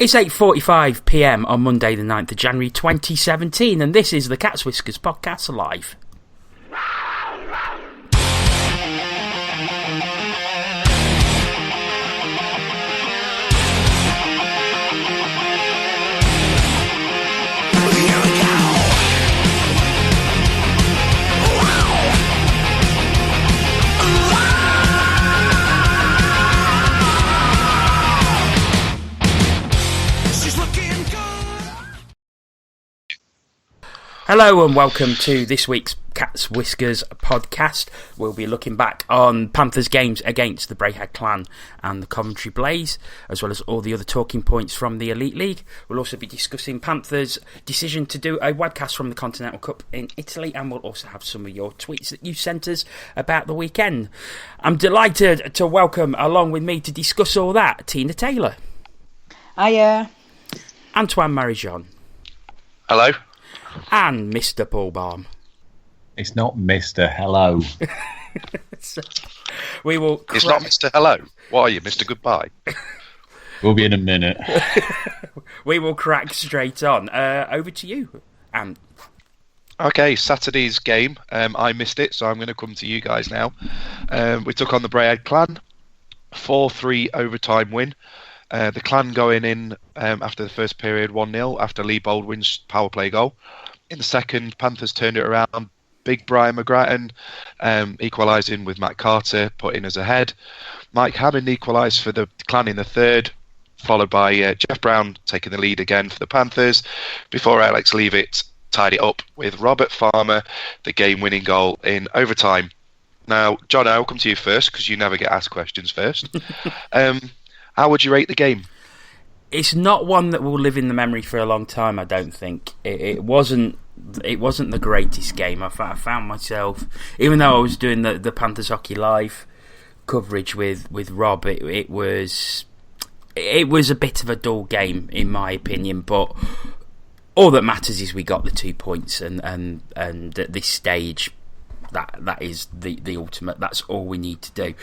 It's 8:45 p.m. on Monday the 9th of January 2017 and this is the Cats Whiskers podcast live. Hello and welcome to this week's Cats Whiskers podcast. We'll be looking back on Panthers games against the Braehead Clan and the Coventry Blaze, as well as all the other talking points from the Elite League. We'll also be discussing Panthers' decision to do a webcast from the Continental Cup in Italy, and we'll also have some of your tweets that you sent us about the weekend. I'm delighted to welcome along with me to discuss all that, Tina Taylor. Hiya. Antoine Marie Jeanne. Hello. And Mr. Paul Balm. It's not Mr. Hello. So, we will. It's not Mr. Hello. What are you, Mr. Goodbye? We'll be in a minute. We will crack straight on. Over to you, Ant. Okay, Saturday's game. I missed it, so I'm going to come to you guys now. We took on the Braehead Clan. 4-3 overtime win. The Clan going in after the first period 1-0 after Lee Baldwin's power play goal. In the second, Panthers turned it around. Big Brian McGrattan equalising with Matt Carter, putting us ahead. Mike Hammond equalised for the Clan in the third, followed by Jeff Brown taking the lead again for the Panthers, before Alex Leavitt tied it up with Robert Farmer, the game-winning goal in overtime. Now, John, I'll come to you first, because you never get asked questions first. How would you rate the game? It's not one that will live in the memory for a long time, I don't think. It wasn't the greatest game. I found myself, even though I was doing the Panthers Hockey Live coverage with Rob, it was a bit of a dull game, in my opinion, but all that matters is we got the 2 points, and at this stage, that is the ultimate. That's all we need to do.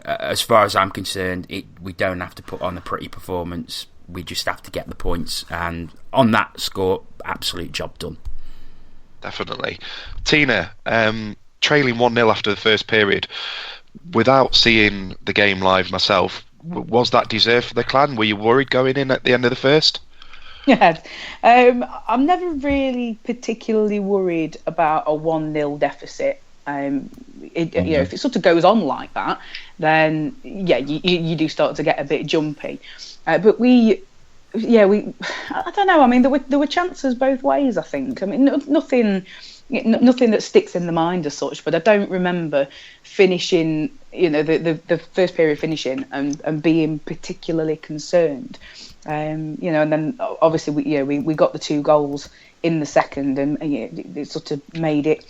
As far as I'm concerned, we don't have to put on a pretty performance. We just have to get the points, and on that score, absolute job done. Definitely. Tina, trailing 1-0 after the first period, without seeing the game live myself, was that deserved for the Clan? Were you worried going in at the end of the first? Yeah, I'm never really particularly worried about a 1-0 deficit. If it sort of goes on like that, then yeah, you do start to get a bit jumpy. But I don't know. I mean, there were chances both ways, I think. I mean, nothing that sticks in the mind as such. But I don't remember finishing, the first period finishing and being particularly concerned. And then obviously we got the 2 goals in the second, and it sort of made it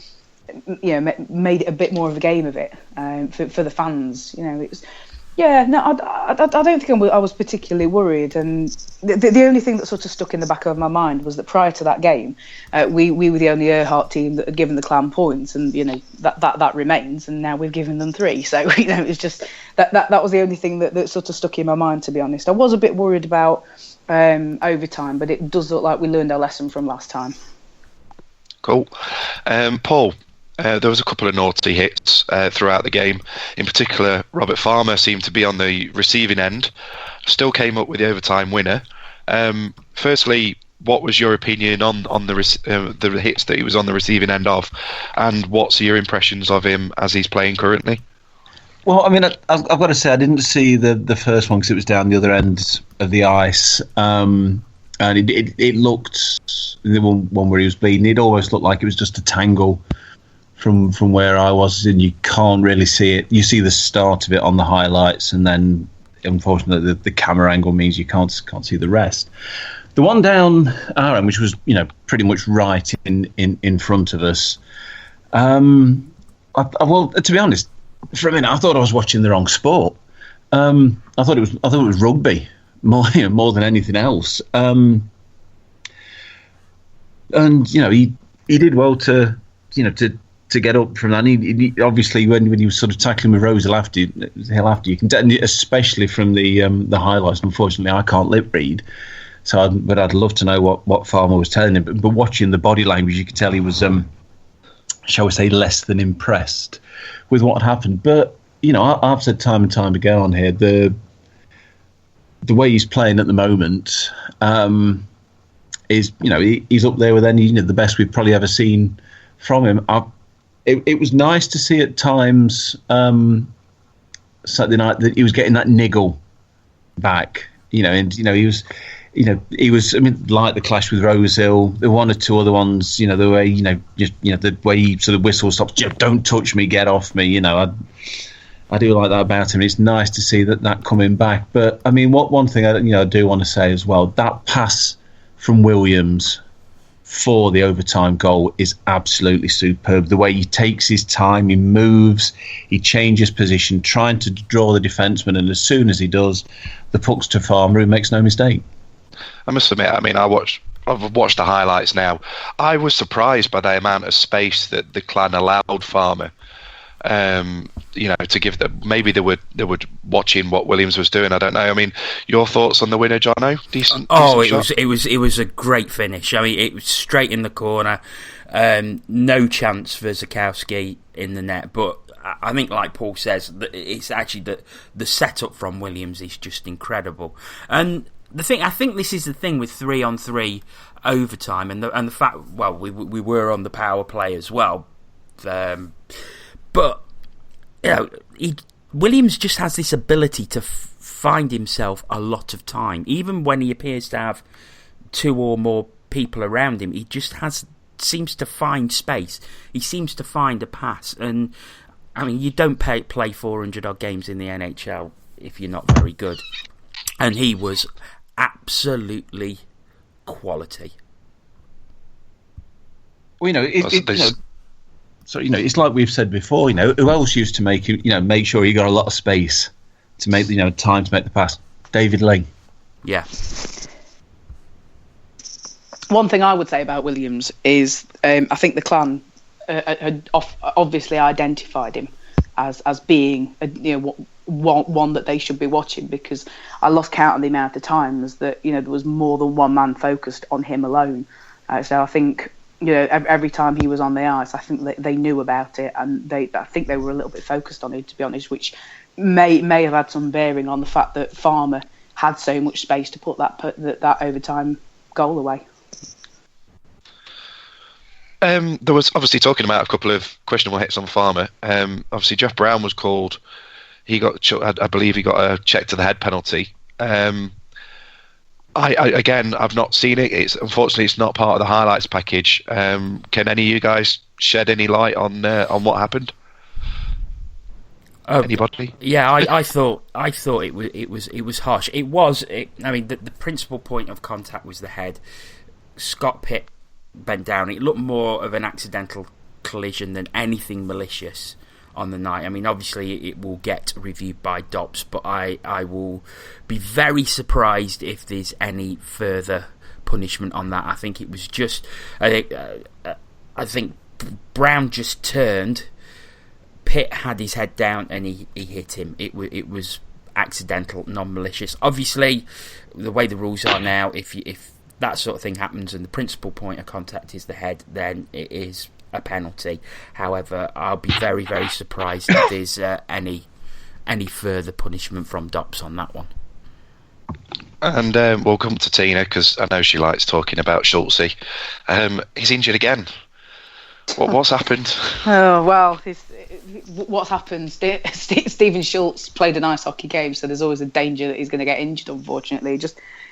a bit more of a game of it for the fans. It was. Yeah, no, I don't think I was particularly worried, and the only thing that sort of stuck in the back of my mind was that prior to that game, we were the only Earhart team that had given the Clan points, and that remains, and now we've given them 3. So it's just that was the only thing that sort of stuck in my mind. To be honest, I was a bit worried about overtime, but it does look like we learned our lesson from last time. Cool, Paul. There was a couple of naughty hits throughout the game. In particular, Robert Farmer seemed to be on the receiving end. Still came up with the overtime winner. Firstly, what was your opinion on the hits that he was on the receiving end of, and what's your impressions of him as he's playing currently? Well, I mean, I've got to say I didn't see the first one because it was down the other end of the ice, and it looked, the one where he was bleeding, it always looked like it was just a tangle. From where I was, and you can't really see it. You see the start of it on the highlights, and then unfortunately the camera angle means you can't see the rest. The one down our end, which was pretty much right in front of us. Well, to be honest, for a minute I thought I was watching the wrong sport. I thought it was rugby more than anything else. And he did well to get up from that. He obviously, when he was sort of tackling with Rosal after you can, especially from the highlights. Unfortunately, I can't lip read, But I'd love to know what Farmer was telling him. But watching the body language, you could tell he was, shall we say, less than impressed with what had happened. But I've said time and time again on here, the way he's playing at the moment is, he's up there with the best we've probably ever seen from him. It was nice to see at times Saturday night that he was getting that niggle back, he was. He was. I mean, like the clash with Rosehill, there were one or two other ones. The way, the way he sort of whistle stops. Don't touch me, get off me. I do like that about him. It's nice to see that coming back. But I mean, one thing I do want to say as well, that pass from Williams for the overtime goal is absolutely superb. The way he takes his time, he moves, he changes position, trying to draw the defenseman, and as soon as he does, the puck's to Farmer, who makes no mistake. I must admit, I mean, I've watched the highlights now. I was surprised by the amount of space that the Clan allowed Farmer. To give them, maybe they were watching what Williams was doing. I don't know. I mean, your thoughts on the winner, Jono? Decent shot? It was a great finish. I mean, it was straight in the corner. No chance for Zakowski in the net, but I think, like Paul says, it's actually the setup from Williams is just incredible. And I think this is the thing with 3-on-3 overtime, and the fact, well, we were on the power play as well, but Williams just has this ability to find himself a lot of time, even when he appears to have two or more people around him. He just seems to find space. He seems to find a pass, and I mean, you don't play 400 odd games in the NHL if you're not very good, and he was absolutely quality. Well, it's like we've said before. Who else used to make sure he got a lot of space to make time to make the pass? David Lee. Yeah. One thing I would say about Williams is I think the Clan had obviously identified him as being one that they should be watching, because I lost count of the amount of times that there was more than one man focused on him alone. So I think every time he was on the ice, I think they knew about it, and I think they were a little bit focused on it, to be honest, which may have had some bearing on the fact that Farmer had so much space to put that overtime goal away. There was obviously talking about a couple of questionable hits on Farmer. Obviously, Jeff Brown was called. I believe he got a check to the head penalty. I've not seen it. Unfortunately, it's not part of the highlights package. Can any of you guys shed any light on what happened? Anybody? Yeah, I thought it was harsh. It was. I mean, the principal point of contact was the head. Scott Pitt bent down. It looked more of an accidental collision than anything malicious on the night. I mean, obviously it will get reviewed by DOPS, but I will be very surprised if there's any further punishment on that. I think it was just I think Brown just turned, Pitt had his head down and he hit him. It was accidental, non-malicious. Obviously, the way the rules are now, if that sort of thing happens and the principal point of contact is the head, then it is a penalty. However, I'll be very, very surprised if there's any further punishment from DOPS on that one. And we'll come to Tina, because I know she likes talking about Schultze. He's injured again. What's happened? Oh, well, what's happened? Stephen Schultz played an ice hockey game, so there's always a danger that he's going to get injured, unfortunately.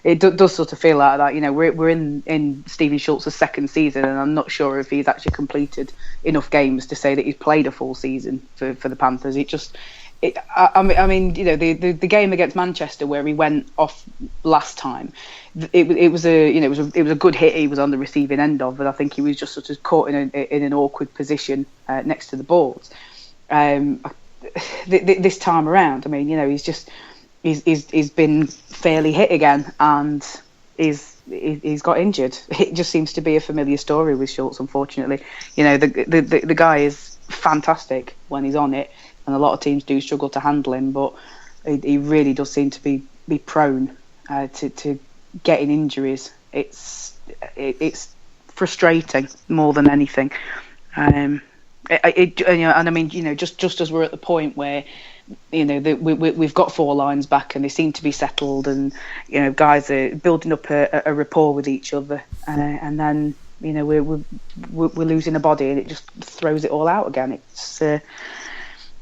It does sort of feel like that. We're in Stephen Schultz's second season, and I'm not sure if he's actually completed enough games to say that he's played a full season for the Panthers. I mean, the game against Manchester where he went off last time, it was a good hit he was on the receiving end of, but I think he was just sort of caught in an awkward position next to the boards. This time around, I mean, he's been fairly hit again, and he's got injured. It just seems to be a familiar story with Schultz, unfortunately. The guy is fantastic when he's on it, and a lot of teams do struggle to handle him, but he really does seem to be prone to getting injuries. It's frustrating more than anything. And I mean, just as we're at the point where, we've got 4 lines back and they seem to be settled, and guys are building up a rapport with each other, and then we're losing a body and it just throws it all out again. It's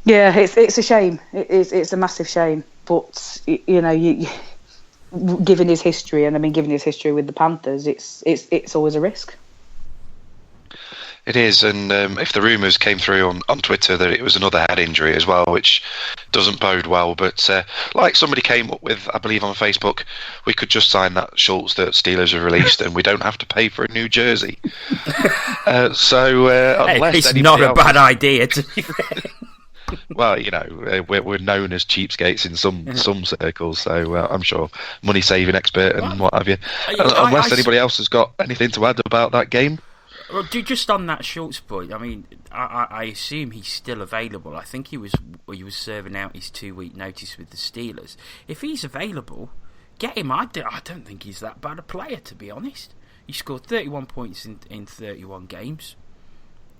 it's a shame. It's a massive shame. But given his history, and I mean, given his history with the Panthers, it's always a risk. It is, and if the rumours came through on Twitter that it was another head injury as well, which doesn't bode well, but like somebody came up with, I believe on Facebook, we could just sign that Schultz that Steelers have released and we don't have to pay for a new jersey. Unless it's not a bad idea, to be fair. Well, we're known as cheapskates in some circles, so I'm sure money saving expert and what have you. Unless anybody else has got anything to add about that game. Well, just on that Schultz point, I mean, I assume he's still available. I think he was serving out his 2-week notice with the Steelers. If he's available, get him. I don't think he's that bad a player, to be honest. He scored 31 points in 31 games.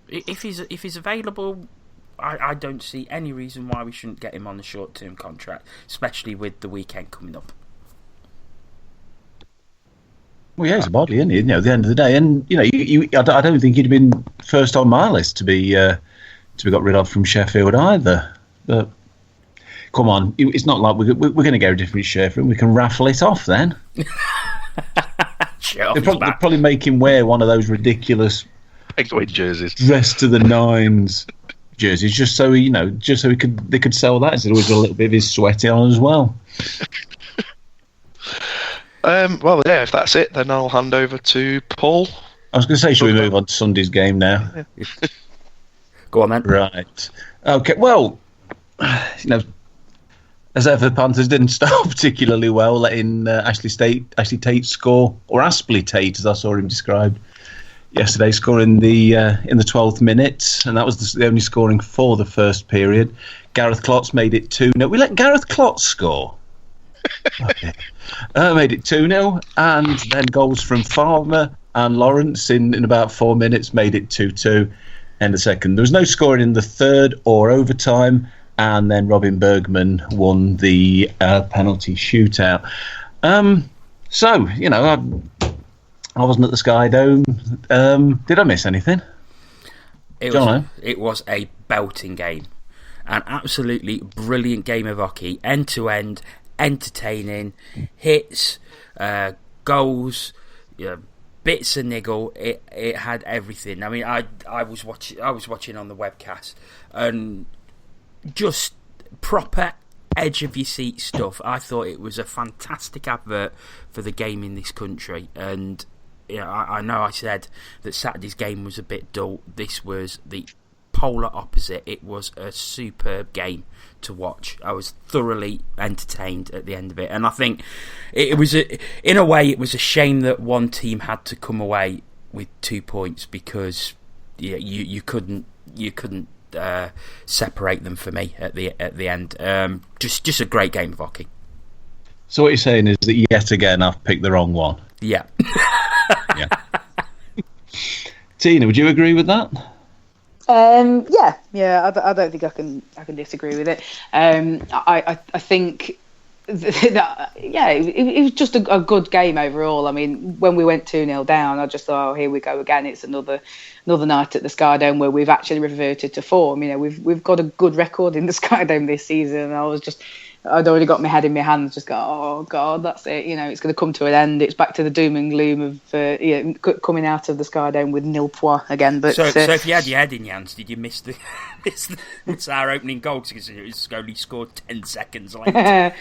If he's available, I don't see any reason why we shouldn't get him on the short-term contract, especially with the weekend coming up. Well, yeah, he's a body, isn't he? At the end of the day, and I don't think he'd have been first on my list to be got rid of from Sheffield either. But come on, it's not like we're going to get a different shirt for him. We can raffle it off then. They'll probably make him wear one of those ridiculous penguin jerseys, dressed to the nines jerseys, just so they could sell that instead of with a little bit of his sweaty on as well. Well, yeah, if that's it, then I'll hand over to Paul. I was going to say, should we move on to Sunday's game now? Go on, then. Right. Okay, well, as ever, Panthers didn't start particularly well, letting Ashley Tate score, or Aspley Tate, as I saw him described yesterday, scoring in the 12th minute, and that was the only scoring for the first period. Gareth Klotz made it 2-0. We let Gareth Klotz score. Okay. Made it 2-0, and then goals from Farmer and Lawrence in about 4 minutes made it 2-2 in the second. There was no scoring in the third or overtime, and then Robin Bergman won the penalty shootout. So, I wasn't at the Sky Dome. Did I miss anything? It was a belting game. An absolutely brilliant game of hockey, end to end, entertaining, hits, goals, bits of niggle. It had everything. I mean, I was watching on the webcast, and just proper edge of your seat stuff. I thought it was a fantastic advert for the game in this country, and I know I said that Saturday's game was a bit dull. This was the polar opposite. It was a superb game to watch. I was thoroughly entertained at the end of it, and I think it was in a way it was a shame that one team had to come away with 2 points, because you couldn't separate them for me at the end. Just a great game of hockey. So what you're saying is that yet again I've picked the wrong one. Yeah. Yeah. Tina, would you agree with that? Yeah. I don't think I can disagree with it. I think that it was just a good game overall. I mean, when we went 2-0 down, I just thought, oh, here we go again. It's another night at the Sky Dome where we've actually reverted to form. We've got a good record in the Sky Dome this season. I'd already got my head in my hands, just go, oh God, that's it. It's going to come to an end. It's back to the doom and gloom of coming out of the Sky Dome with nil points again. But so if you had your head in your hands, did you miss our opening goal because it was only scored 10 seconds later?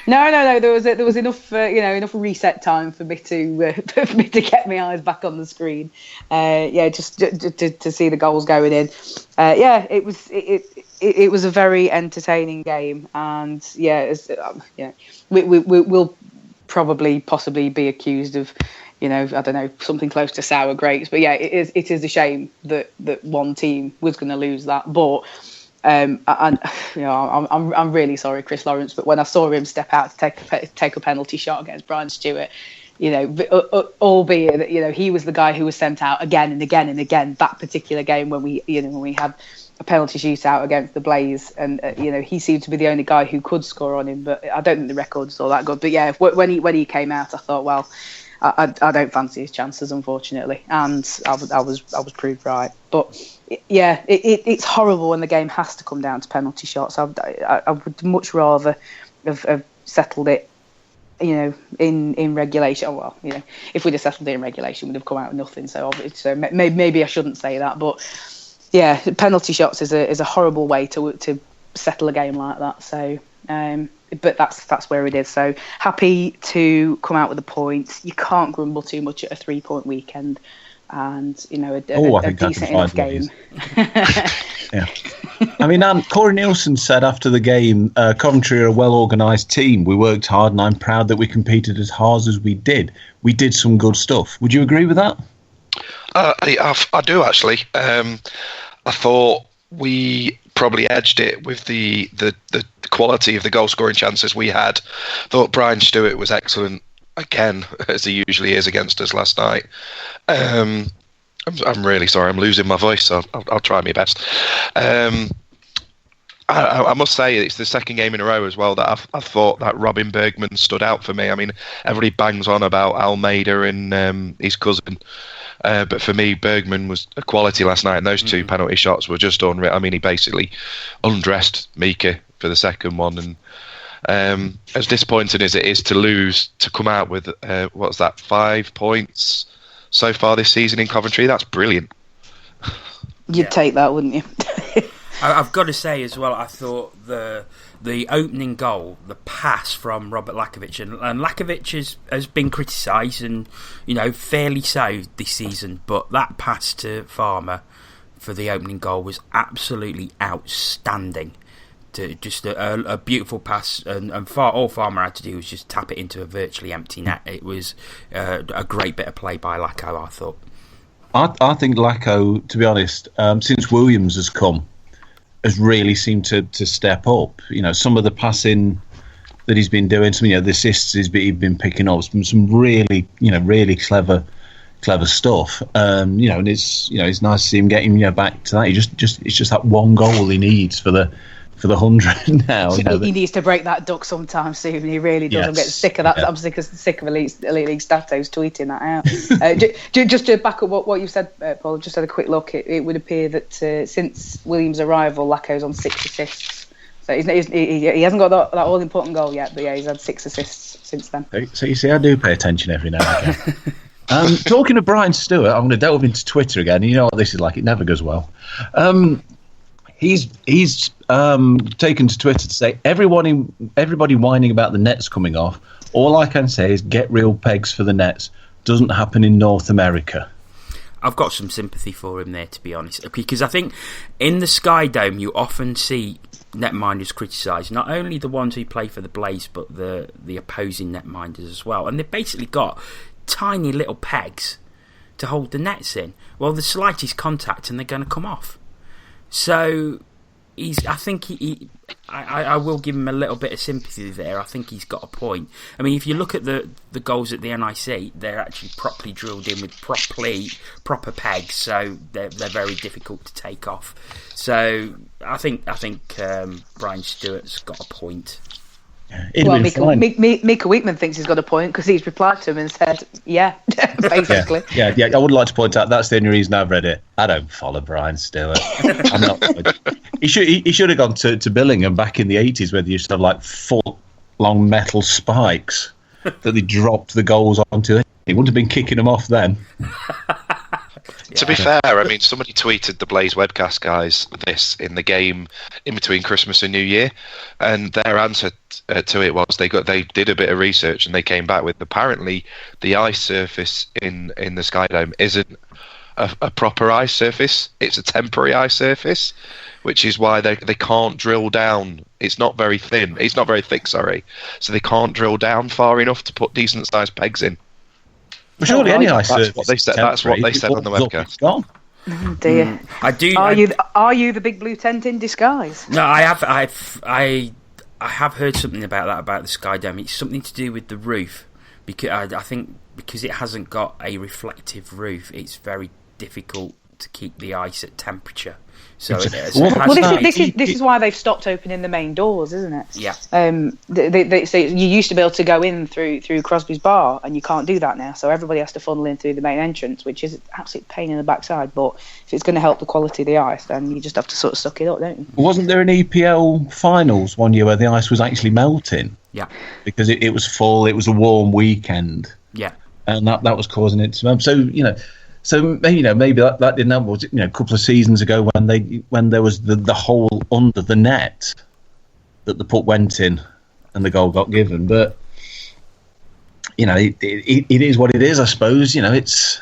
No. There was enough enough reset time for me to get my eyes back on the screen. Just to see the goals going in. It was a very entertaining game, and we'll possibly be accused of, I don't know, something close to sour grapes. But yeah, it is a shame that one team was going to lose that. But I'm really sorry, Chris Lawrence. But when I saw him step out to take a penalty shot against Brian Stewart, albeit that he was the guy who was sent out again and again and again that particular game when we had a penalty shootout against the Blaze, and he seemed to be the only guy who could score on him. But I don't think the record's all that good. But yeah, when he came out, I thought, well, I don't fancy his chances, unfortunately, and I was proved right. But yeah, it's horrible when the game has to come down to penalty shots. I would much rather have settled it, in regulation. Well, if we'd have settled it in regulation, we'd have come out with nothing. So maybe I shouldn't say that, but yeah, penalty shots is a horrible way to settle a game like that. So, but that's where it is. So happy to come out with a point. You can't grumble too much at a 3-point weekend, and a decent enough game. Yeah. I mean, Corey Nielsen said after the game, Coventry are a well-organised team. We worked hard, and I'm proud that we competed as hard as we did. We did some good stuff. Would you agree with that? I do, actually. I thought we probably edged it with the quality of the goal-scoring chances we had. Thought Brian Stewart was excellent, again, as he usually is against us last night. I'm really sorry, I'm losing my voice, so I'll try my best. I must say it's the second game in a row as well that I thought that Robin Bergman stood out for me. I mean, everybody bangs on about Almeida and his cousin, but for me, Bergman was a quality last night, and those two penalty shots were just unreal. I mean, he basically undressed Mika for the second one, and as disappointing as it is to lose, to come out with 5 points so far this season in Coventry, that's brilliant. You'd take that, wouldn't you? I've got to say as well, I thought the opening goal, the pass from Robert Lakovic, and Lakovic has been criticised, and fairly so this season, but that pass to Farmer for the opening goal was absolutely outstanding. Just a beautiful pass, and all Farmer had to do was just tap it into a virtually empty net. It was a great bit of play by Lacko, I thought. I think Lacko, to be honest, since Williams has come, has really seemed to step up. Some of the passing that he's been doing, some the assists he's been picking up, some really really clever stuff. And it's nice to see him getting back to that. It's just that one goal he needs for the 100 now. He needs to break that duck sometime soon. He really does. Yes. I'm getting sick of that. Yeah. I'm sick of Elite League Statos tweeting that out. Just to back up what you said, Paul, just had a quick look. It would appear that since Williams' arrival, Lacko's on 6 assists. So he hasn't got that all-important goal yet, but yeah, he's had 6 assists since then. So you see, I do pay attention every now and again. Talking to Brian Stewart, I'm going to delve into Twitter again. You know what this is like. It never goes well. He's taken to Twitter to say everybody whining about the nets coming off. All I can say is get real pegs for the nets. Doesn't happen in North America. I've got some sympathy for him there, to be honest, because I think in the Sky Dome you often see netminders criticised, not only the ones who play for the Blaze, but the opposing netminders as well, and they've basically got tiny little pegs to hold the nets in. Well, the slightest contact and they're going to come off. So I will give him a little bit of sympathy there. I think he's got a point. I mean, if you look at the goals at the NIC, they're actually properly drilled in with proper pegs, so they're very difficult to take off. So I think Brian Stewart's got a point. Well, Mika Wheatman thinks he's got a point because he's replied to him and said, yeah, basically. Yeah. I would like to point out that's the only reason I've read it. I don't follow Brian Stewart. I'm not. He should have gone to Billingham back in the 80s where they used to have like foot-long metal spikes that they dropped the goals onto. He wouldn't have been kicking them off then. To be fair, I mean, somebody tweeted the Blaze webcast guys this in the game in between Christmas and New Year, and their answer to it was they did a bit of research and they came back with apparently the ice surface in the Sky Dome isn't a proper ice surface; it's a temporary ice surface, which is why they can't drill down. It's not very thin. It's not very thick. Sorry, so they can't drill down far enough to put decent sized pegs in. Well, surely any ice surface. That's what they said on the webcast. Oh dear. I do. Are you the big blue tent in disguise? No, I have heard something about that, about the Sky Dome. It's something to do with the roof, because I think because it hasn't got a reflective roof, it's very difficult to keep the ice at temperature. So this is why they've stopped opening the main doors, isn't it? Yeah. So you used to be able to go in through Crosby's Bar, and you can't do that now. So everybody has to funnel in through the main entrance, which is an absolute pain in the backside. But if it's going to help the quality of the ice, then you just have to sort of suck it up, don't you? Wasn't there an EPL finals one year where the ice was actually melting? Yeah. Because it was full. It was a warm weekend. Yeah. And that was causing it to melt. So So maybe that didn't happen. Was a couple of seasons ago when there was the hole under the net that the puck went in and the goal got given. But it is what it is. I suppose it's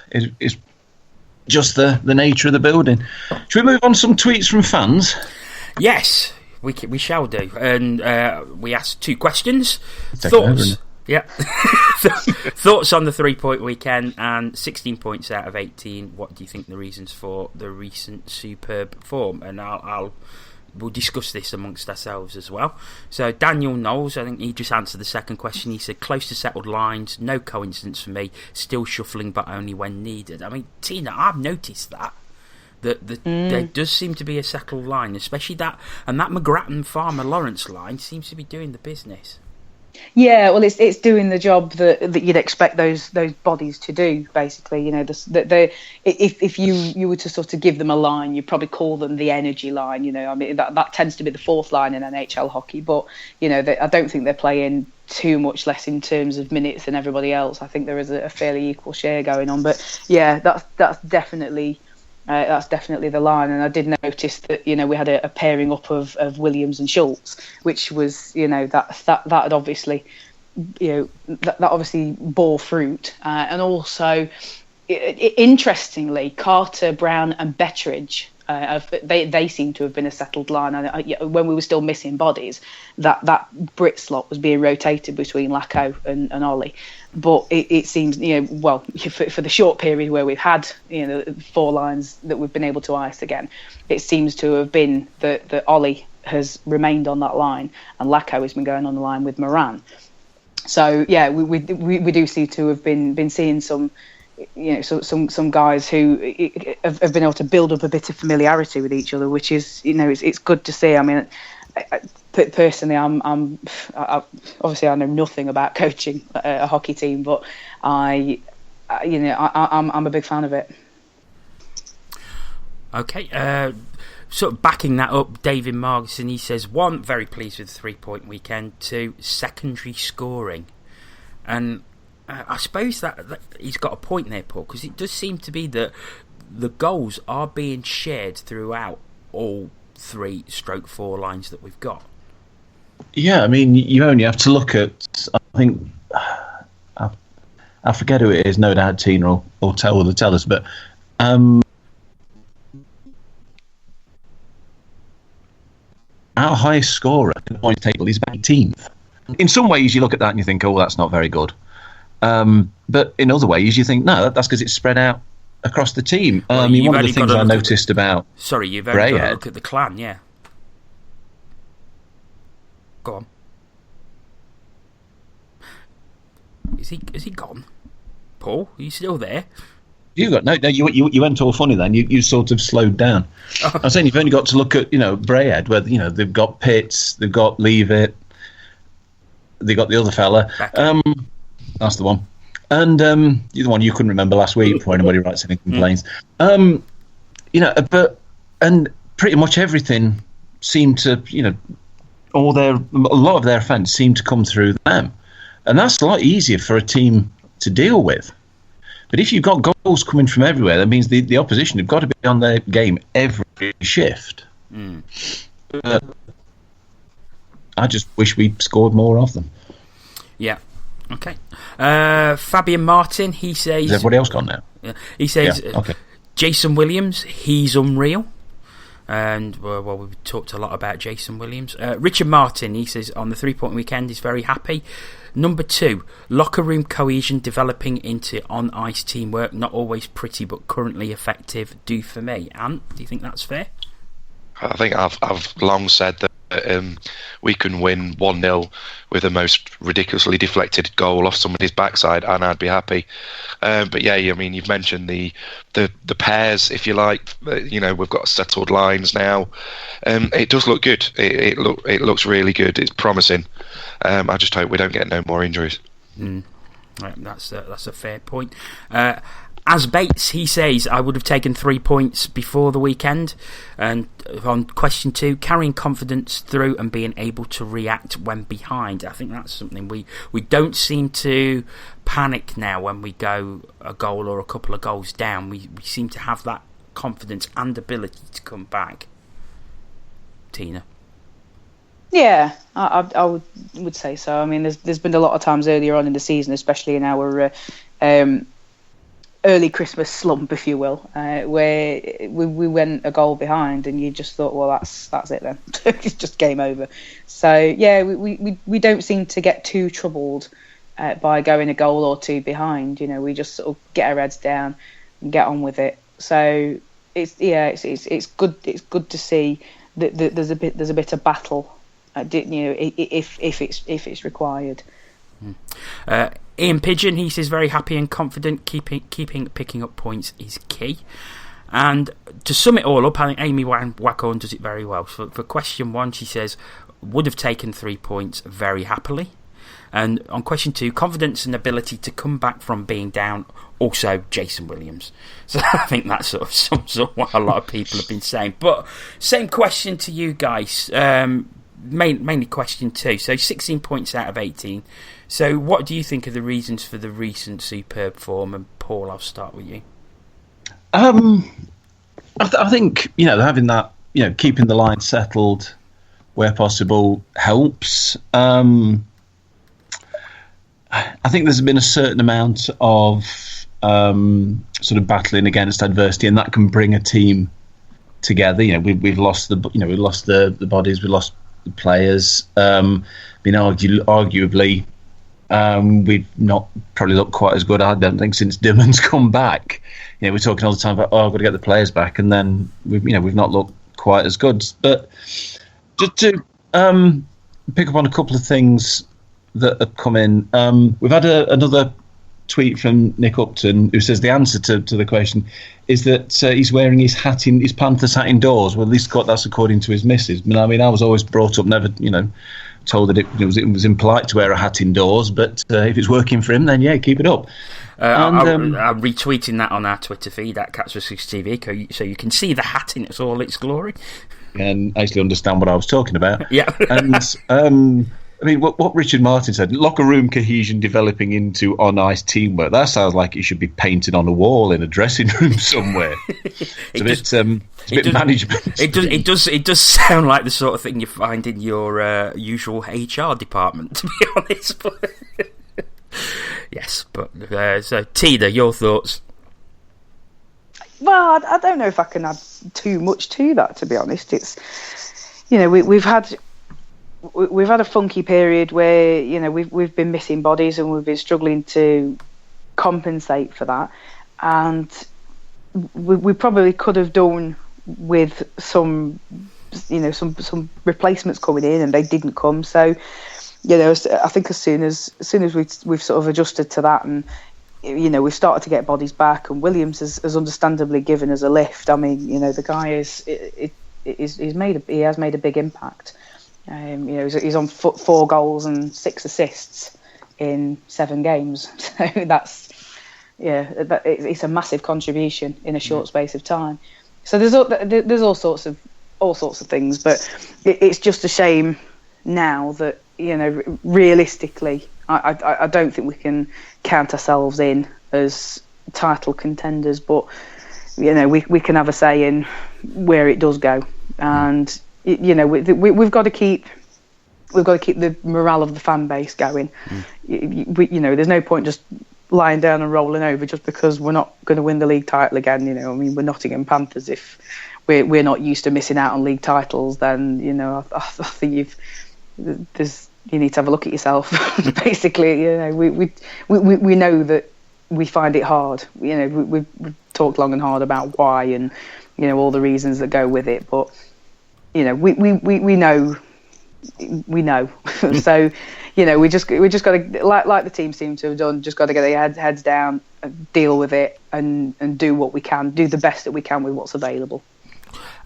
just the nature of the building. Should we move on to some tweets from fans? Yes, we shall do. And we asked 2 questions. Thoughts. Yeah. Thoughts on the 3-point weekend and 16 points out of 18. What do you think the reasons for the recent superb form? And we'll discuss this amongst ourselves as well. So Daniel Knowles, I think he just answered the second question. He said, close to settled lines, no coincidence for me, still shuffling but only when needed. I mean, Tina, I've noticed that there does seem to be a settled line, especially that McGrattan Farmer Lawrence line seems to be doing the business. Yeah, well, it's doing the job that you'd expect those bodies to do. Basically, if you were to sort of give them a line, you'd probably call them the energy line. I mean that tends to be the 4th line in NHL hockey. But I don't think they're playing too much less in terms of minutes than everybody else. I think there is a fairly equal share going on. But yeah, that's definitely. That's definitely the line, and I did notice that we had a pairing up of Williams and Schultz, which was that had obviously that obviously bore fruit, and also interestingly Carter, Brown, and Betteridge. They seem to have been a settled line. And when we were still missing bodies, that Brit slot was being rotated between Lacko and Ollie. But it seems, for the short period where we've had, 4 lines that we've been able to ice again, it seems to have been that Ollie has remained on that line and Lacko has been going on the line with Moran. So yeah, we do seem to have been seeing some guys who have been able to build up a bit of familiarity with each other, which is it's good to see. I mean, personally, I'm obviously I know nothing about coaching a hockey team, but I'm a big fan of it. Okay, sort of backing that up, David Margison, he says 1, very pleased with the 3-point weekend. 2, secondary scoring, and I suppose that he's got a point there, Paul, because it does seem to be that the goals are being shared throughout all 3/4 lines that we've got. Yeah, I mean, you only have to look at, I think, I forget who it is, no doubt Tina will tell us, but our highest scorer in the points table is 18th. In some ways, you look at that and you think, oh, that's not very good. But in other ways, you think, no, that's because it's spread out across the team. One of the things I noticed about you've only got to look at the clan, yeah. Go on. Is he gone? Paul, are you still there? You went all funny then. You sort of slowed down. Oh. I'm saying you've only got to look at Braehead, where they've got Pitts, they've got Leavitt, they've got the other fella. That's the one. And the one you couldn't remember last week before anybody writes any complaints. But pretty much everything seemed to a lot of their offence seemed to come through them, and that's a lot easier for a team to deal with. But if you've got goals coming from everywhere, that means the opposition have got to be on their game every shift. I just wish we scored more of them. Yeah. Okay. Fabian Martin, he says... Is everybody else gone now? Yeah, he says, okay. Jason Williams, he's unreal. And, well, we've talked a lot about Jason Williams. Richard Martin, he says, on the 3-point weekend, he's very happy. Number 2, locker room cohesion developing into on-ice teamwork. Not always pretty, but currently effective. Do for me. Ant, do you think that's fair? I think I've long said that we can win 1-0 with the most ridiculously deflected goal off somebody's backside, and I'd be happy. But yeah, I mean, you've mentioned the pairs, if you like. We've got settled lines now. It does look good. It looks really good. It's promising. I just hope we don't get no more injuries. Right, that's a fair point. As Bates, he says, I would have taken 3 points before the weekend. And on question 2, carrying confidence through and being able to react when behind. I think that's something we don't seem to panic now when we go a goal or a couple of goals down. We seem to have that confidence and ability to come back. Tina? Yeah, I would say so. I mean, there's been a lot of times earlier on in the season, especially in our early Christmas slump, if you will, where we went a goal behind, and you just thought, well, that's it then. It's just game over. So yeah, we don't seem to get too troubled by going a goal or two behind. We just sort of get our heads down and get on with it. So it's good. It's good to see that there's a bit of battle. If it's required. Ian Pigeon, he says, very happy and confident. Picking up points is key. And to sum it all up, I think Amy Wackhorn does it very well. For question 1, she says, would have taken 3 points very happily. And on question 2, confidence and ability to come back from being down, also Jason Williams. So I think that sort of sums up what a lot of people have been saying. But same question to you guys. Mainly question 2. So 16 points out of 18. So what do you think are the reasons for the recent superb form? And Paul, I'll start with you. I think having that, keeping the line settled where possible helps. I think there's been a certain amount of sort of battling against adversity, and that can bring a team together. We've lost the bodies, we've lost the players. Arguably, we've not probably looked quite as good, I don't think, since Dimmon's come back. We're talking all the time about, I've got to get the players back, and then we've not looked quite as good. But just to pick up on a couple of things that have come in, we've had another tweet from Nick Upton, who says the answer to the question is that he's wearing his Panthers hat indoors. Well, at least that's according to his missus. I mean, I was always brought up, never, told that it was impolite to wear a hat indoors, but if it's working for him, then yeah, keep it up. I'm retweeting that on our Twitter feed at Cats36TV, so you can see the hat in all its glory and actually understand what I was talking about. Yeah, and I mean, what Richard Martin said, locker room cohesion developing into on-ice teamwork. That sounds like it should be painted on a wall in a dressing room somewhere. It's a bit management. It does sound like the sort of thing you find in your usual HR department, to be honest. Yes, but so Tina, your thoughts? Well, I don't know if I can add too much to that, to be honest. It's we've had a funky period where we've been missing bodies and we've been struggling to compensate for that, and we probably could have done with some replacements coming in, and they didn't come. So I think as soon as we've sort of adjusted to that, and we've started to get bodies back, and Williams has understandably given us a lift. I mean, the guy has made a big impact. He's on 4 goals and 6 assists in 7 games. So it's a massive contribution in a short space of time. So there's all sorts of things, but it's just a shame now that realistically, I don't think we can count ourselves in as title contenders, but we can have a say in where it does go, and we've got to keep the morale of the fan base going. There's no point just lying down and rolling over just because we're not going to win the league title again. I mean, we're Nottingham Panthers. If we're not used to missing out on league titles, then I think you need to have a look at yourself. Basically, we know that we find it hard. We've talked long and hard about why and all the reasons that go with it, but we know we know. So, we just got to, like the team seem to have done, just got to get their heads down, and deal with it, and do what we can, do the best that we can with what's available.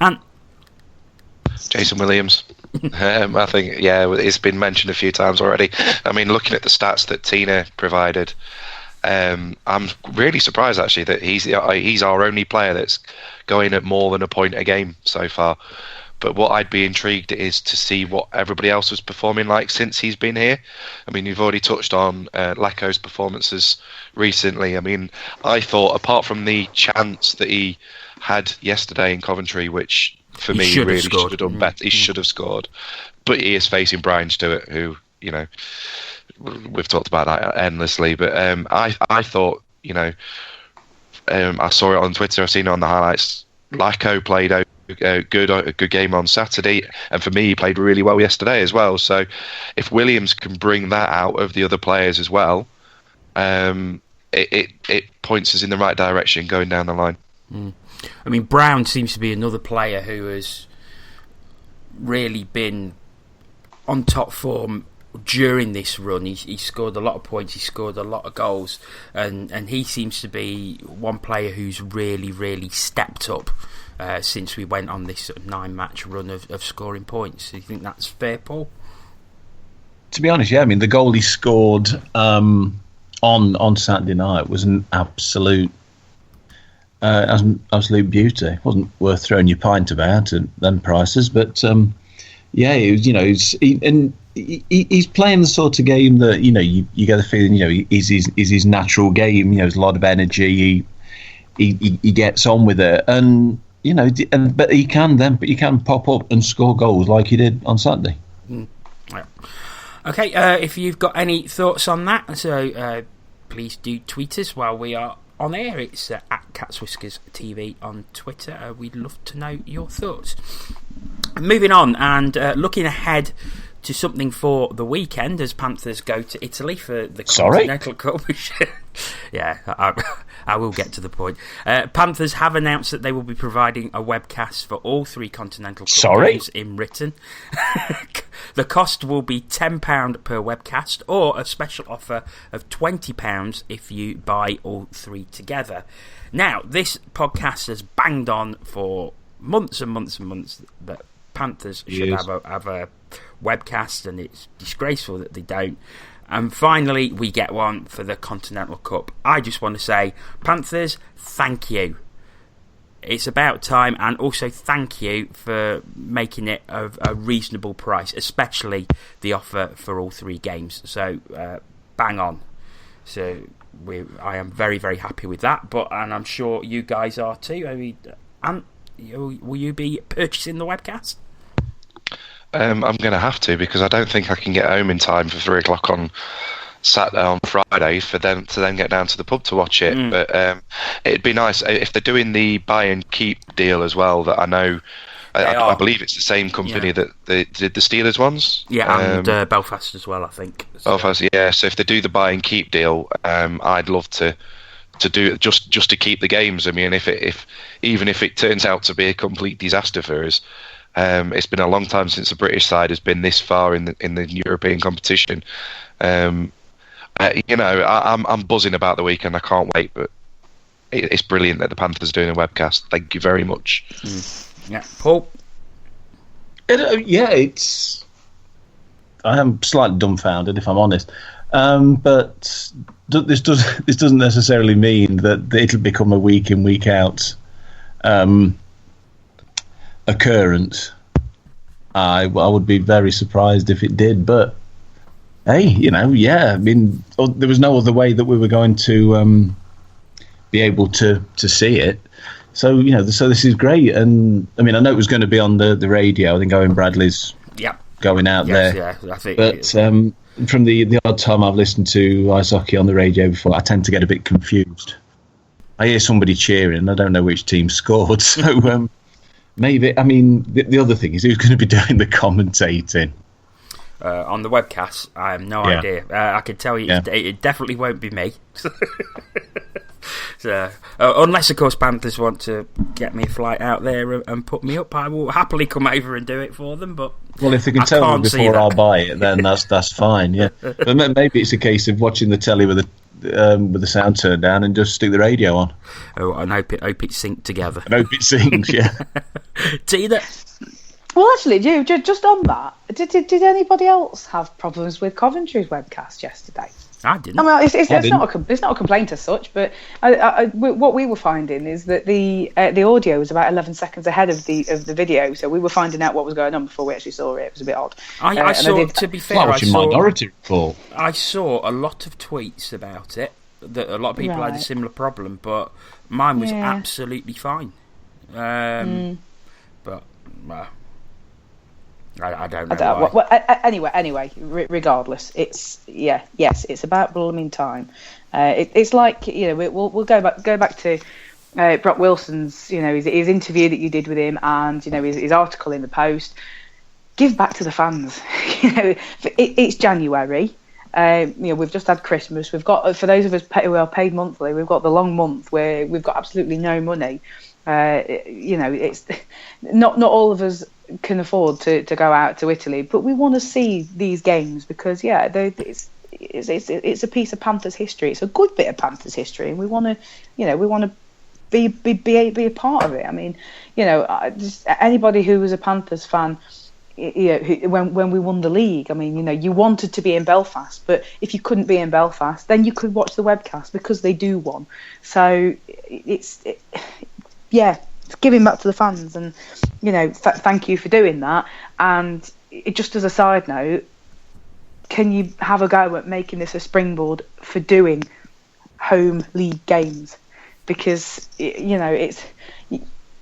And Jason Williams. I think, it's been mentioned a few times already. I mean, looking at the stats that Tina provided, I'm really surprised actually that he's our only player that's going at more than a point a game so far. But what I'd be intrigued is to see what everybody else was performing like since he's been here. I mean, you've already touched on Laco's performances recently. I mean, I thought apart from the chance that he had yesterday in Coventry, which for me really should have done better. He should have scored, but he is facing Brian Stewart, who we've talked about that endlessly. But I thought I saw it on Twitter. I've seen it on the highlights. Laco played a good game on Saturday, and for me, he played really well yesterday as well. So if Williams can bring that out of the other players as well, it points us in the right direction going down the line. I mean, Brown seems to be another player who has really been on top form during this run. He scored a lot of points, he scored a lot of goals, and he seems to be one player who's really, really stepped up since we went on this sort of 9-match run of scoring points. Do you think that's fair, Paul? To be honest, yeah. I mean, the goal he scored on Saturday night was an absolute beauty. It wasn't worth throwing your pint about at them prices, but he's playing the sort of game that you get the feeling is his natural game. There's a lot of energy. He gets on with it, and but he can pop up and score goals like he did on Saturday. Yeah. Okay, if you've got any thoughts on that, so please do tweet us while we are on air. It's at Cats Whiskers TV on Twitter. We'd love to know your thoughts. Moving on and looking ahead to something for the weekend as Panthers go to Italy for the Continental Cup. Yeah, I will get to the point. Panthers have announced that they will be providing a webcast for all 3 Continental Cup games in written. The cost will be £10 per webcast, or a special offer of £20 if you buy all 3 together. Now, this podcast has banged on for months and months and months that Panthers should have a webcast, and it's disgraceful that they don't. And finally, we get one for the Continental Cup. I just want to say, Panthers, thank you. It's about time, and also thank you for making it a reasonable price, especially the offer for all 3 games. So, bang on. So, I am very, very happy with that, and I'm sure you guys are too. I mean, will you be purchasing the webcast? I'm going to have to, because I don't think I can get home in time for 3 o'clock on Saturday, on Friday, for them to then get down to the pub to watch it. But it'd be nice if they're doing the buy and keep deal as well. That I know, I believe it's the same company that they did the Steelers ones. Yeah, and Belfast as well, I think. So. Belfast, yeah. So if they do the buy and keep deal, I'd love to do it just to keep the games. I mean, even if it turns out to be a complete disaster for us. It's been a long time since the British side has been this far in the European competition. I'm buzzing about the weekend. I can't wait, but it's brilliant that the Panthers are doing a webcast. Thank you very much. Yeah, Paul. I am slightly dumbfounded, if I'm honest. But this doesn't necessarily mean that it'll become a week in, week out occurrence. I would be very surprised if it did, but hey, I mean, there was no other way that we were going to be able to see it. So so this is great, and I mean, I know it was going to be on the radio. I think Owen Bradley's going out there. Yeah, I think. But from the odd time I've listened to ice hockey on the radio before, I tend to get a bit confused. I hear somebody cheering, I don't know which team scored, so. Maybe, I mean, the other thing is who's going to be doing the commentating? On the webcast, I have no idea. I can tell you it definitely won't be me. So, unless, of course, Panthers want to get me a flight out there and put me up, I will happily come over and do it for them. But well, if they can tell me before I'll buy it, then that's fine. Yeah, but maybe it's a case of watching the telly with the sound turned down and just stick the radio on. Oh, and hope it syncs together. And hope it sings. Yeah. Tina. Well, actually, just on that, did anybody else have problems with Coventry's webcast yesterday? I didn't. I mean, it's not a complaint as such, but what we were finding is that the audio was about 11 seconds ahead of the video, so we were finding out what was going on before we actually saw it. It was a bit odd. To be fair, Minority Report. I saw a lot of tweets about it. That a lot of people had a similar problem, but mine was absolutely fine. But I don't know. Well, anyway, regardless, it's about blooming time. It's like, we'll go back to Brock Wilson's, his interview that you did with him, and his article in the Post. Give back to the fans. It's January. We've just had Christmas. We've got, for those of us who are paid monthly, we've got the long month where we've got absolutely no money. It's not all of us can afford to go out to Italy, but we want to see these games because it's a piece of Panthers history. It's a good bit of Panthers history, and we want to be a part of it. I mean, anybody who was a Panthers fan, when we won the league, I mean, you wanted to be in Belfast, but if you couldn't be in Belfast, then you could watch the webcast because they do one. So it's giving back to the fans, and thank you for doing that. And just as a side note, can you have a go at making this a springboard for doing home league games? Because it's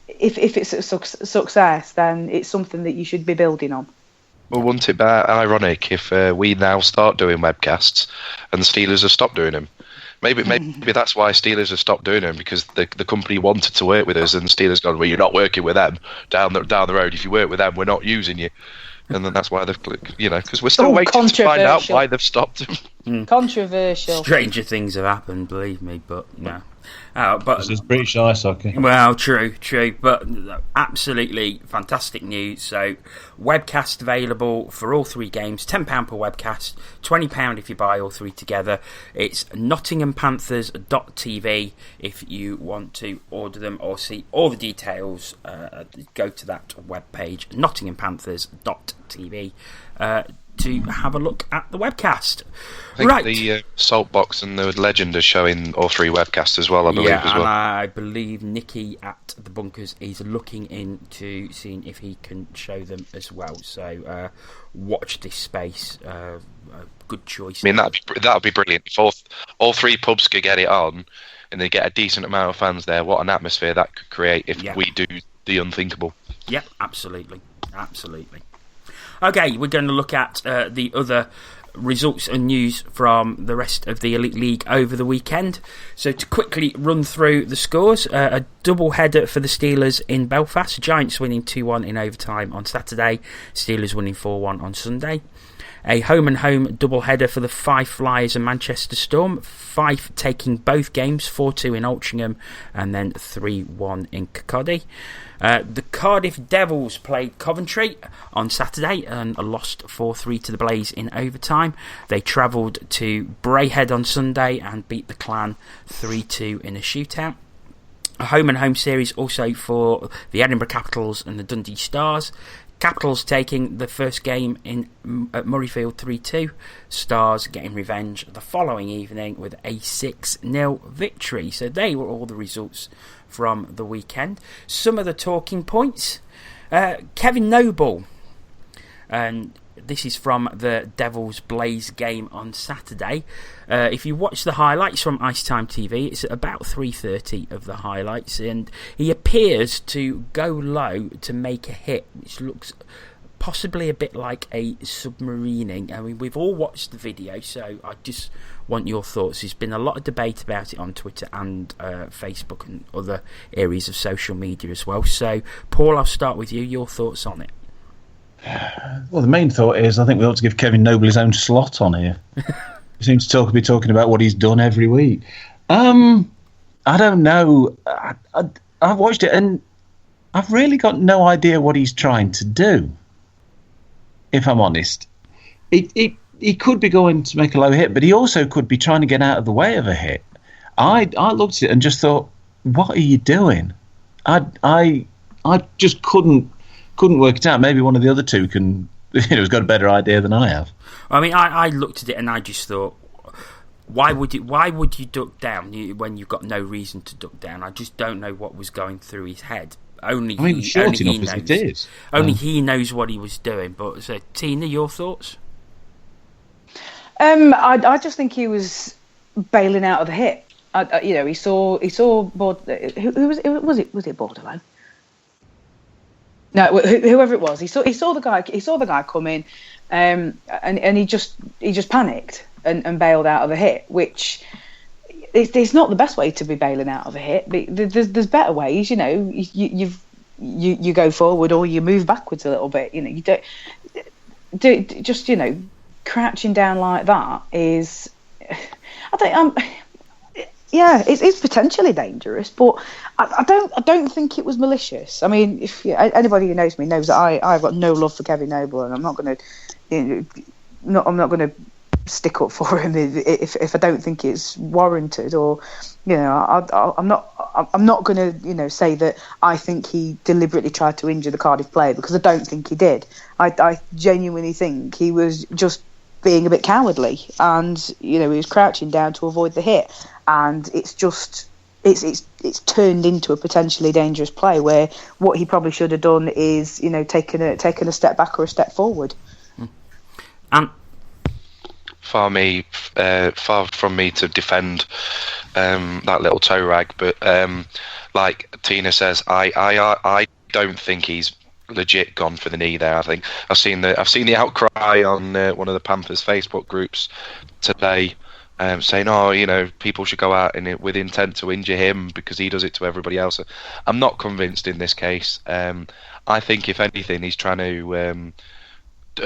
if it's a success, then it's something that you should be building on. Well, wouldn't it be ironic if we now start doing webcasts and the Steelers have stopped doing them? Maybe that's why Steelers have stopped doing them, because the company wanted to work with us, and Steelers gone, well, you're not working with them down the road. If you work with them, we're not using you. And then that's why they've, because we're still waiting to find out why they've stopped. Controversial. Stranger things have happened, believe me, but no. But this is British ice hockey. Well, true, but absolutely fantastic news. So, webcast available for all three games, £10 per webcast, £20 if you buy all three together. It's NottinghamPanthers.tv if you want to order them or see all the details. Go to that webpage, NottinghamPanthers.tv. To have a look at the webcast. I think the Saltbox and the Legend are showing all three webcasts as well, I believe, as well. And I believe Nicky at the Bunkers is looking into seeing if he can show them as well. So watch this space. Good choice. I mean, that'd be brilliant. If all three pubs could get it on and they get a decent amount of fans there, what an atmosphere that could create if we do the unthinkable. Yeah, absolutely. Okay, we're going to look at the other results and news from the rest of the Elite League over the weekend. So to quickly run through the scores, a double header for the Steelers in Belfast. Giants winning 2-1 in overtime on Saturday. Steelers winning 4-1 on Sunday. A home-and-home double-header for the Fife Flyers and Manchester Storm. Fife taking both games, 4-2 in Altrincham and then 3-1 in Kirkcaldy. The Cardiff Devils played Coventry on Saturday and lost 4-3 to the Blaze in overtime. They travelled to Braehead on Sunday and beat the Clan 3-2 in a shootout. A home-and-home series also for the Edinburgh Capitals and the Dundee Stars. Capitals taking the first game at Murrayfield 3-2. Stars getting revenge the following evening with a 6-0 victory. So they were all the results from the weekend. Some of the talking points. Kevin Noble. And this is from the Devils Blaze game on Saturday. If you watch the highlights from Icetime TV, it's about 3:30 of the highlights, and he appears to go low to make a hit, which looks possibly a bit like a submarining. I mean, we've all watched the video, so I just want your thoughts. There's been a lot of debate about it on Twitter and Facebook and other areas of social media as well. So, Paul, I'll start with you. Your thoughts on it? Well, the main thought is I think we ought to give Kevin Noble his own slot on here. He seems to be talking about what he's done every week. I don't know. I've watched it and I've really got no idea what he's trying to do. If I'm honest, he could be going to make a low hit, but he also could be trying to get out of the way of a hit. I looked at it and just thought, what are you doing? I just couldn't work it out. Maybe one of the other two has got a better idea than I have. I mean, I looked at it and I just thought, why would you duck down when you've got no reason to duck down? I just don't know what was going through his head. Only he knows what he was doing. But so, Tina, your thoughts? I just think he was bailing out of the hit. He saw was it Borderline? No, whoever it was, he saw the guy come in, and he just panicked and bailed out of a hit, which it's not the best way to be bailing out of a hit. There's better ways, you go forward or you move backwards a little bit. You don't just crouching down like that is, I think it's potentially dangerous, but I don't think it was malicious. I mean, if anybody who knows me knows that I've got no love for Kevin Noble, and I'm not going to stick up for him if I don't think it's warranted, or I'm not going to say that I think he deliberately tried to injure the Cardiff player, because I don't think he did. I genuinely think he was just being a bit cowardly, and he was crouching down to avoid the hit, and it's turned into a potentially dangerous play where what he probably should have done is taken a step back or a step forward. Far from me to defend that little toe rag, but like Tina says, I don't think he's legit gone for the knee there. I think I've seen the outcry on one of the Panthers Facebook groups today, saying, people should go out with intent to injure him because he does it to everybody else. I'm not convinced in this case. I think if anything, he's trying to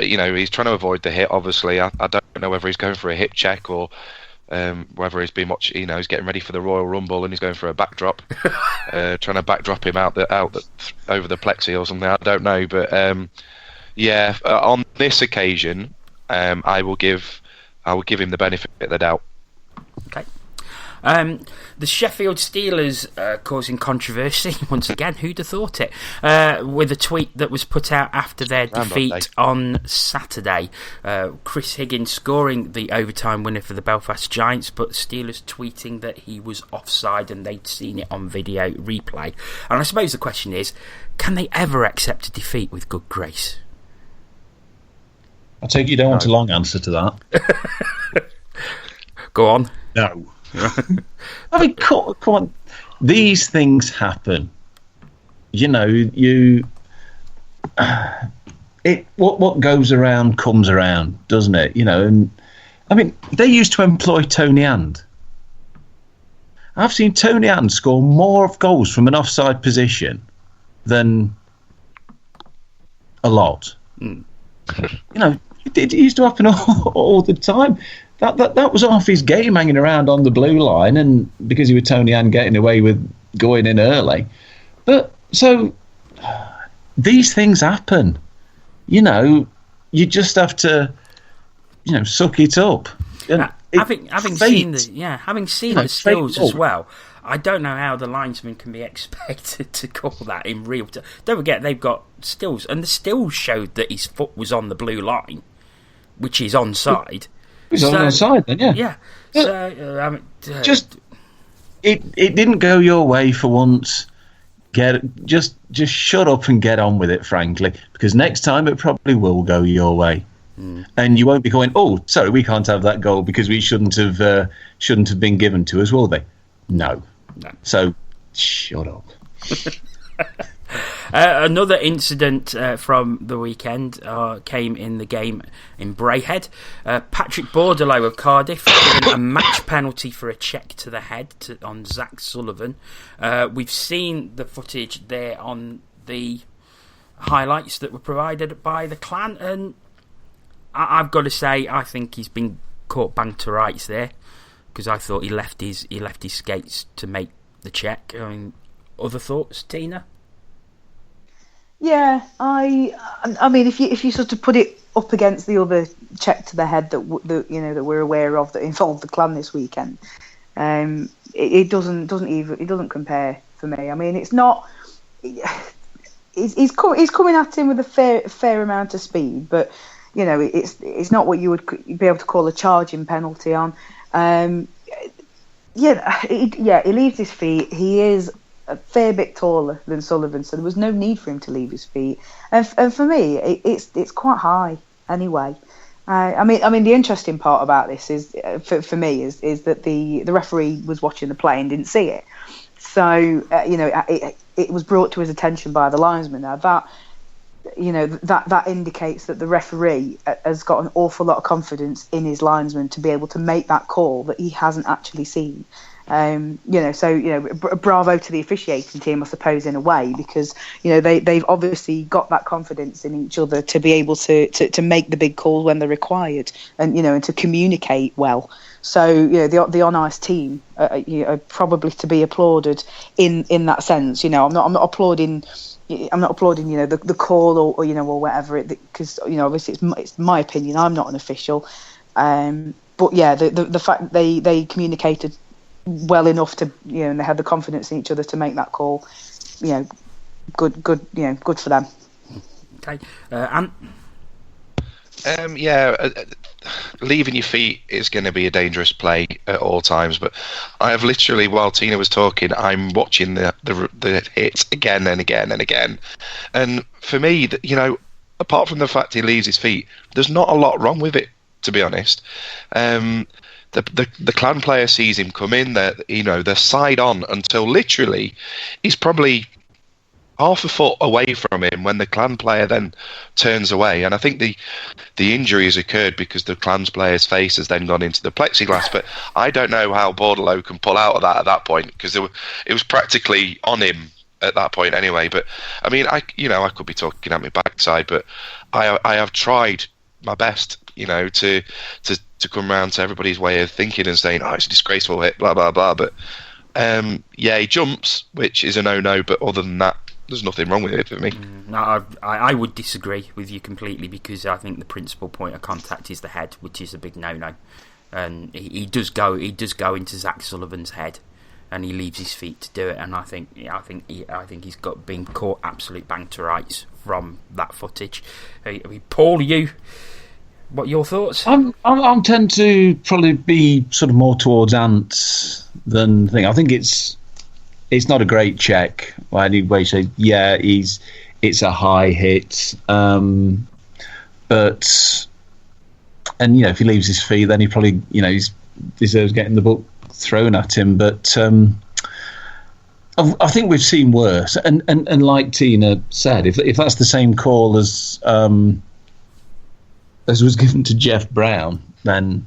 he's trying to avoid the hit. Obviously, I don't know whether he's going for a hip check or whether he's been watching. He's getting ready for the Royal Rumble and he's going for a backdrop, trying to backdrop him out over the plexi or something. I don't know, but on this occasion, I will give him the benefit of the doubt. Okay. The Sheffield Steelers causing controversy once again. Who'd have thought it? With a tweet that was put out after their defeat on Saturday. Chris Higgins scoring the overtime winner for the Belfast Giants, but the Steelers tweeting that he was offside and they'd seen it on video replay. And I suppose the question is, can they ever accept a defeat with good grace? I take it you don't want a long answer to that. Go on. No. I mean, come on. These things happen. What goes around comes around, doesn't it? And I mean, they used to employ Tony And. I've seen Tony And score more goals from an offside position than a lot. It used to happen all the time. That was off his game, hanging around on the blue line, and because he was Tony Ann getting away with going in early. But so these things happen. You just have to, suck it up. Having seen the stills as well, I don't know how the linesman can be expected to call that in real time. Don't forget, they've got stills, and the stills showed that his foot was on the blue line, which is onside. He's on the side then, yeah. So, it didn't go your way for once. Just shut up and get on with it, frankly, because next time it probably will go your way, and you won't be going, "Oh, sorry, we can't have that goal because we shouldn't have been given to us," will they? No. So shut up. Another incident from the weekend came in the game in Braehead. Patrick Bordelot of Cardiff given a match penalty for a check to the head on Zach Sullivan. We've seen the footage there on the highlights that were provided by the Clan, and I've got to say I think he's been caught bang to rights there, because I thought he left his skates to make the check. I mean, other thoughts, Tina? Yeah, I mean, if you sort of put it up against the other check to the head that we're aware of that involved the Clan this weekend, it doesn't compare for me. I mean, it's not. He's coming at him with a fair amount of speed, but it's not what you would be able to call a charging penalty on. He leaves his feet. He is a fair bit taller than Sullivan, so there was no need for him to leave his feet. And for me, it's quite high anyway. I mean, the interesting part about this is for me is that the referee was watching the play and didn't see it. So it was brought to his attention by the linesman. Now that indicates that the referee has got an awful lot of confidence in his linesman to be able to make that call that he hasn't actually seen. Bravo to the officiating team, I suppose, in a way, because they've obviously got that confidence in each other to be able to make the big call when they're required, and to communicate well. So the on ice team are probably to be applauded in that sense. I'm not applauding. I'm not applauding, the call or whatever, because obviously it's my opinion. I'm not an official, but yeah, the fact that they communicated well enough to, and they had the confidence in each other to make that call, good for them. Okay, leaving your feet is going to be a dangerous play at all times. But I have literally, while Tina was talking, I'm watching the hit again and again and again. And for me, apart from the fact he leaves his feet, there's not a lot wrong with it, to be honest. The Clan player sees him come in, they're side on until literally he's probably half a foot away from him when the Clan player then turns away. And I think the injury has occurred because the Clan's player's face has then gone into the plexiglass. But I don't know how Bordelot can pull out of that at that point, because it was practically on him at that point anyway. But I mean, I could be talking at my backside, but I have tried my best, to come around to everybody's way of thinking and saying, it's a disgraceful hit, blah blah blah. But he jumps, which is a no. But other than that, there's nothing wrong with it for me. No, I would disagree with you completely, because I think the principal point of contact is the head, which is a big no. And he does go into Zach Sullivan's head, and he leaves his feet to do it. And I think he's been caught absolute bang to rights from that footage. I mean, Paul, what are your thoughts? I tend to probably be sort of more towards Ants than thing. I think it's not a great check by any way. So it's a high hit, but if he leaves his feet, then he probably he deserves getting the book thrown at him. But I think we've seen worse. And like Tina said, if that's the same call as was given to Jeff Brown, then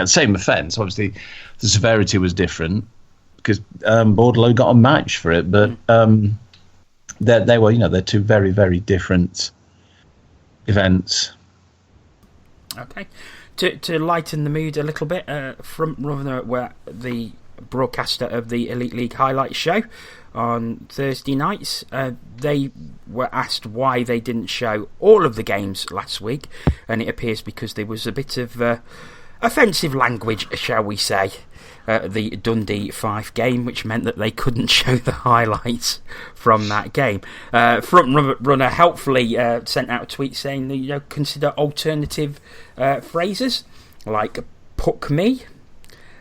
same offence. Obviously, the severity was different, because Bordelot got a match for it, but they're two very, very different events. Okay, to lighten the mood a little bit, front runner were the broadcaster of the Elite League highlights show on Thursday nights. They were asked why they didn't show all of the games last week, and it appears because there was a bit of offensive language, shall we say, the Dundee 5 game, which meant that they couldn't show the highlights from that game. Front runner helpfully sent out a tweet saying that consider alternative phrases like "puck me,"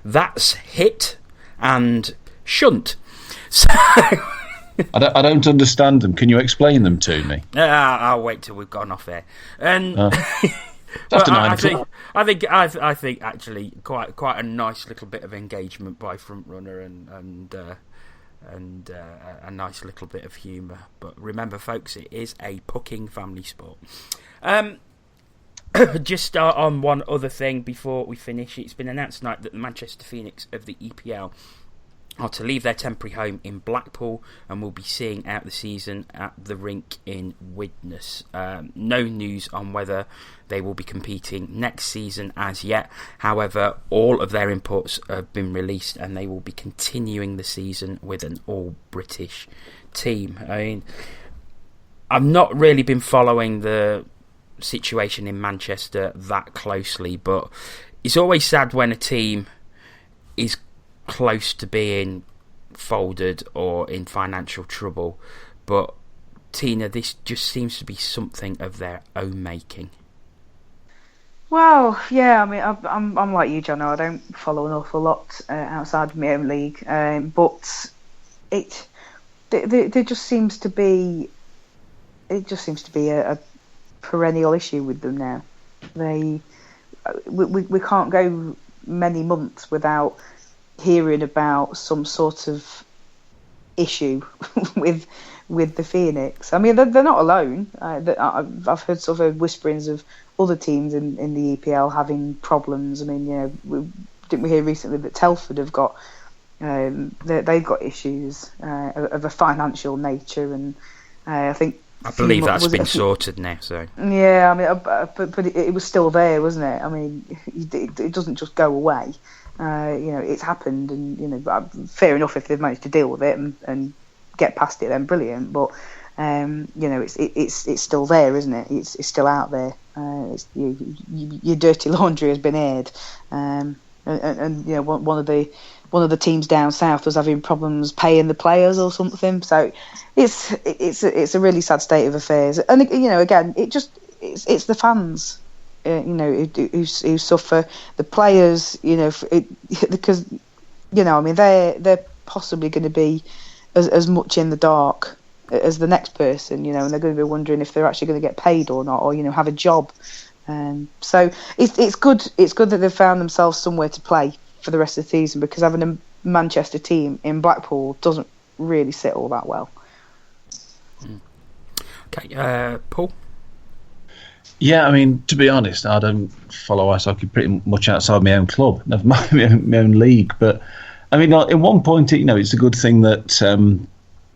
"that's hit," and "shunt." So I don't understand them. Can you explain them to me? I'll wait till we've gone off air. And after 9 o'clock. I think actually quite a nice little bit of engagement by front runner and a nice little bit of humour. But remember, folks, it is a pucking family sport. Just on one other thing before we finish, it's been announced tonight that the Manchester Phoenix of the EPL are to leave their temporary home in Blackpool and will be seeing out the season at the rink in Widnes. No news on whether they will be competing next season as yet. However, all of their inputs have been released and they will be continuing the season with an all-British team. I mean, I've not really been following the situation in Manchester that closely, but it's always sad when a team is close to being folded or in financial trouble. But Tina, this just seems to be something of their own making. Well, yeah, I mean, I'm like you, John. I don't follow an awful lot outside of my own league, but there just seems to be a perennial issue with them now. We can't go many months without hearing about some sort of issue with the Phoenix. I mean, they're not alone. I've heard sort of whisperings of other teams in the EPL having problems. I mean, didn't we hear recently that Telford have got they've got issues of a financial nature, and I believe that's been sorted now. So yeah, I mean, but it was still there, wasn't it? I mean, it doesn't just go away. It's happened, and fair enough if they've managed to deal with it and get past it, then brilliant. But it's still there, isn't it? It's still out there. Your dirty laundry has been aired, and one of the teams down south was having problems paying the players or something. So it's a really sad state of affairs. And again, it's the fans. Who suffer, the players, because I mean they're possibly going to be as much in the dark as the next person, and they're going to be wondering if they're actually going to get paid or not, or have a job. So it's good that they've found themselves somewhere to play for the rest of the season, because having a Manchester team in Blackpool doesn't really sit all that well. Okay, Paul. Yeah, I mean, to be honest, I don't follow ice hockey pretty much outside my own club, never mind my own league. But I mean, at one point, it's a good thing that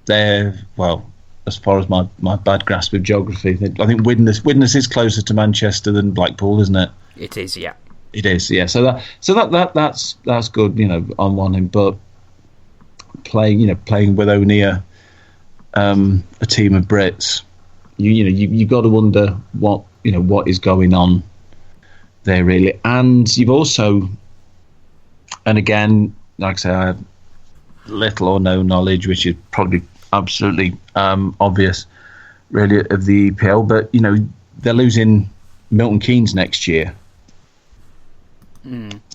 they're, well, as far as my bad grasp of geography, I think Widnes is closer to Manchester than Blackpool, isn't it? It is, yeah. It is, yeah. So that's good, on one end. But playing with only a team of Brits, you got to wonder what is going on there, really. And you've also, and again, like I say, I have little or no knowledge, which is probably absolutely obvious, really, of the EPL. But they're losing Milton Keynes next year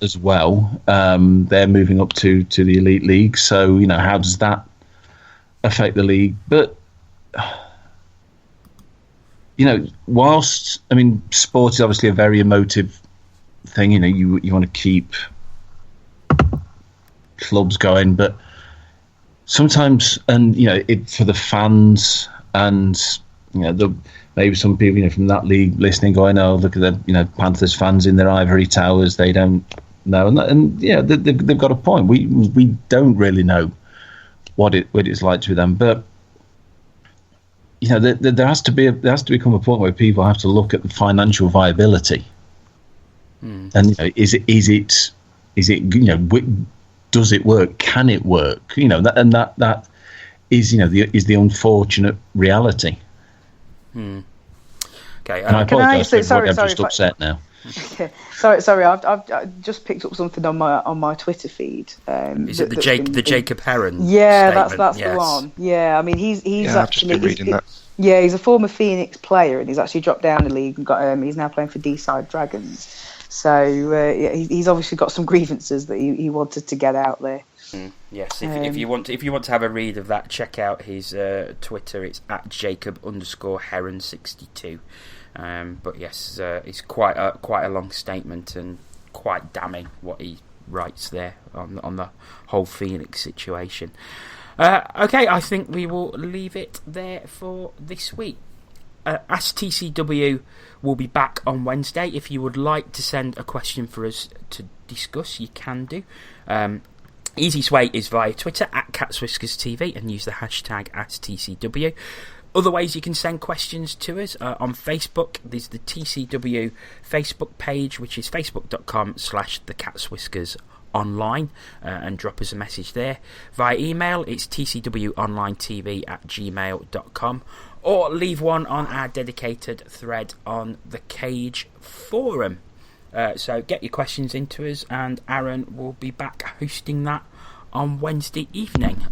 as well. They're moving up to the Elite League. So how does that affect the league? But whilst, I mean, sport is obviously a very emotive thing, you want to keep clubs going, but sometimes, and for the fans, and maybe some people from that league listening going, oh, look at the Panthers fans in their ivory towers, they don't know, and they've got a point. We don't really know what it's like to them, but there has to become a point where people have to look at the financial viability, and is it does it work? Can it work? That is the unfortunate reality. Okay, and I apologise for everybody. I'm just upset now. Okay. Sorry. I've just picked up something on my Twitter feed. Is it the Jacob Heron? Yeah, statement? that's the one. Yeah, I mean he's actually, I've just been reading that. Yeah, he's a former Phoenix player, and he's actually dropped down the league and got. He's now playing for D-Side Dragons. So he's obviously got some grievances that he wanted to get out there. Yes, if you want to have a read of that, check out his Twitter. It's at Jacob_Heron62. But yes, it's quite a long statement and quite damning what he writes there on the whole Phoenix situation. Okay, I think we will leave it there for this week. Ask TCW will be back on Wednesday. If you would like to send a question for us to discuss, you can do. Easiest way is via Twitter at CatsWhiskersTV and use the hashtag @TCW. Other ways you can send questions to us on Facebook. There's the TCW Facebook page, which is facebook.com/thecatswhiskersonline, and drop us a message there. Via email, it's tcwonlinetv@gmail.com, or leave one on our dedicated thread on the Cage forum. So get your questions into us, and Aaron will be back hosting that on Wednesday evening.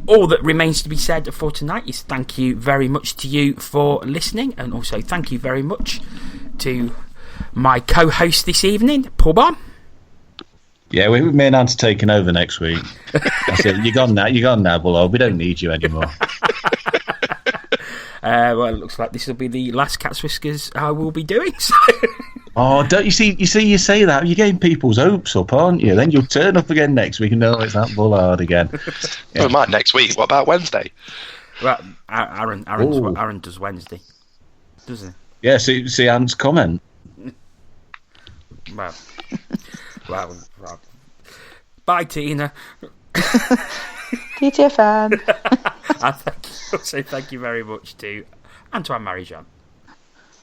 All that remains to be said for tonight is thank you very much to you for listening, and also thank you very much to my co-host this evening, Paul Balm. Yeah, me and Ant's taking over next week. That's it. You're gone now, Bullard. We don't need you anymore. Well, it looks like this will be the last Cats Whiskers I will be doing. So. Oh, don't you see? You say that you're getting people's hopes up, aren't you? Then you'll turn up again next week and know it's that Bullard again. Yeah. We might next week. What about Wednesday? Well, Aaron does Wednesday, doesn't he? Yeah. See Ant's comment. Well. Bye, Tina. TTFN. And thank you very much to Antoine Marie Jeanne.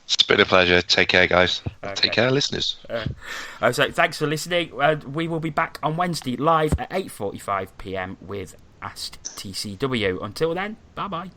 It's been a pleasure. Take care, guys. Okay. Take care, listeners. So thanks for listening. We will be back on Wednesday live at 8:45 PM with Ask TCW. Until then, bye bye.